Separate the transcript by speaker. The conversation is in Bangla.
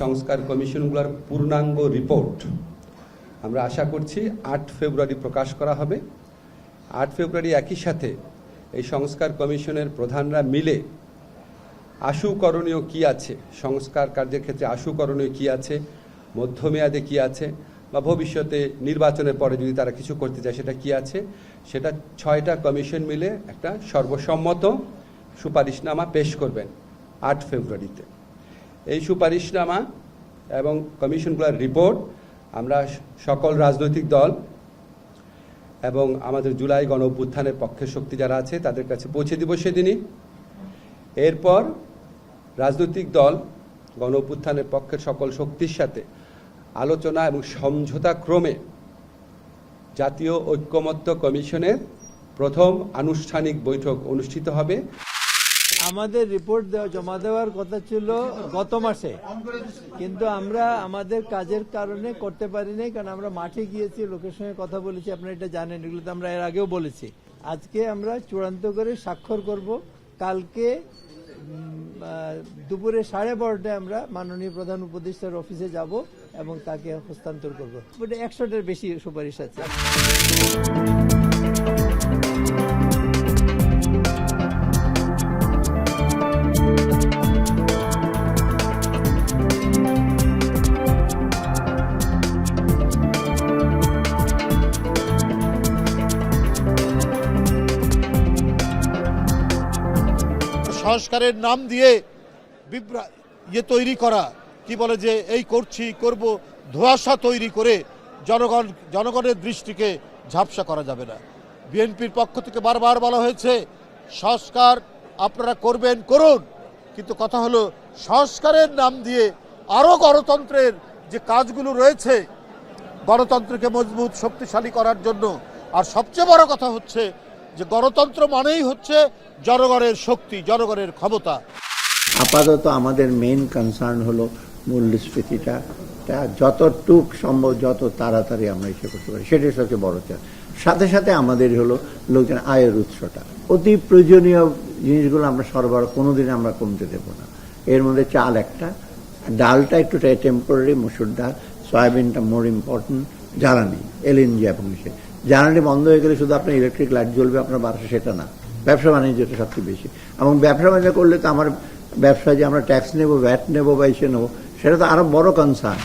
Speaker 1: সংস্কার কমিশনগুলোর পূর্ণাঙ্গ রিপোর্ট আমরা আশা করছি 8 ফেব্রুয়ারি প্রকাশ করা হবে। 8 ফেব্রুয়ারি একই সাথে এই সংস্কার কমিশনের প্রধানরা মিলে আশু করণীয় কী আছে, সংস্কার কার্যের ক্ষেত্রে আশু করণীয় কী আছে, মধ্যমেয়াদে কী আছে, বা ভবিষ্যতে নির্বাচনের পরে যদি তারা কিছু করতে চায় সেটা কী আছে, সেটা 6টা কমিশন মিলে একটা সর্বসম্মত সুপারিশনামা পেশ করবেন 8 ফেব্রুয়ারিতে। এই সুপারিশনামা এবং কমিশনগুলোর রিপোর্ট আমরা সকল রাজনৈতিক দল এবং আমাদের জুলাই গণ অভ্যুত্থানের পক্ষের শক্তি যারা আছে তাদের কাছে পৌঁছে দিব সেদিনই। এরপর রাজনৈতিক দল গণ অভ্যুত্থানের পক্ষের সকল শক্তির সাথে আলোচনা এবং সমঝোতা ক্রমে জাতীয় ঐক্যমত্য কমিশনের প্রথম আনুষ্ঠানিক বৈঠক অনুষ্ঠিত হবে।
Speaker 2: আমাদের রিপোর্ট জমা দেওয়ার কথা ছিল গত মাসে, কিন্তু আমরা আমাদের কাজের কারণে করতে পারিনি, কারণ আমরা মাঠে গিয়েছি, লোকের সঙ্গে কথা বলেছি, আপনারা এটা জানেন, এগুলো তো আমরা এর আগেও বলেছি। আজকে আমরা চূড়ান্ত করে স্বাক্ষর করব। কালকে দুপুরে 12:30টায় আমরা মাননীয় প্রধান উপদেষ্টার অফিসে যাব এবং তাকে হস্তান্তর করব। 100টার বেশি সুপারিশ আছে।
Speaker 3: সংস্কারের নাম দিয়ে তৈরি করা, কি বলে যে এই করছি করব, ধোঁয়াশা তৈরি করে জনগণের দৃষ্টিকে ঝাপসা করা যাবে না। বিএনপির পক্ষ থেকে বারবার বলা হয়েছে সংস্কার আপনারা করবেন করুন, কিন্তু কথা হলো সংস্কারের নাম দিয়ে আরও গণতন্ত্রের যে কাজগুলো রয়েছে, গণতন্ত্রকে মজবুত শক্তিশালী করার জন্য, আর সবচেয়ে বড় কথা হচ্ছে যে গণতন্ত্র মানেই হচ্ছে জনগণের শক্তি, জনগণের ক্ষমতা।
Speaker 4: আপাতত আমাদের মেইন কনসার্ন হলো মূল্যস্ফীতিটা যতটুক সম্ভব যত তাড়াতাড়ি আমরা ইসে করতে পারি, সেটাই সবচেয়ে বড় চাপ। সাথে সাথে আমাদের হলো লোকজন আয়ের উৎসটা, অতি প্রয়োজনীয় জিনিসগুলো আমরা সরবরাহ কোনোদিন আমরা কমতে দেব না। এর মধ্যে চাল একটা, ডালটা একটু টেম্পোরারি, মসুর ডাল, সয়াবিনটা মোর ইম্পর্টেন্ট, জ্বালানি, এলএনজি এবং জ্বালানি বন্ধ হয়ে গেলে শুধু আপনার ইলেকট্রিক লাইট জ্বলবে আপনার বারোশো, সেটা না, ব্যবসা বাণিজ্যটা সবচেয়ে বেশি। এবং ব্যবসা বাণিজ্য করলে তো আমার ব্যবসায় যে আমরা ট্যাক্স নেব, ভ্যাট নেব বা ইসে নেবো, সেটা তো আরো বড় কনসার্ন।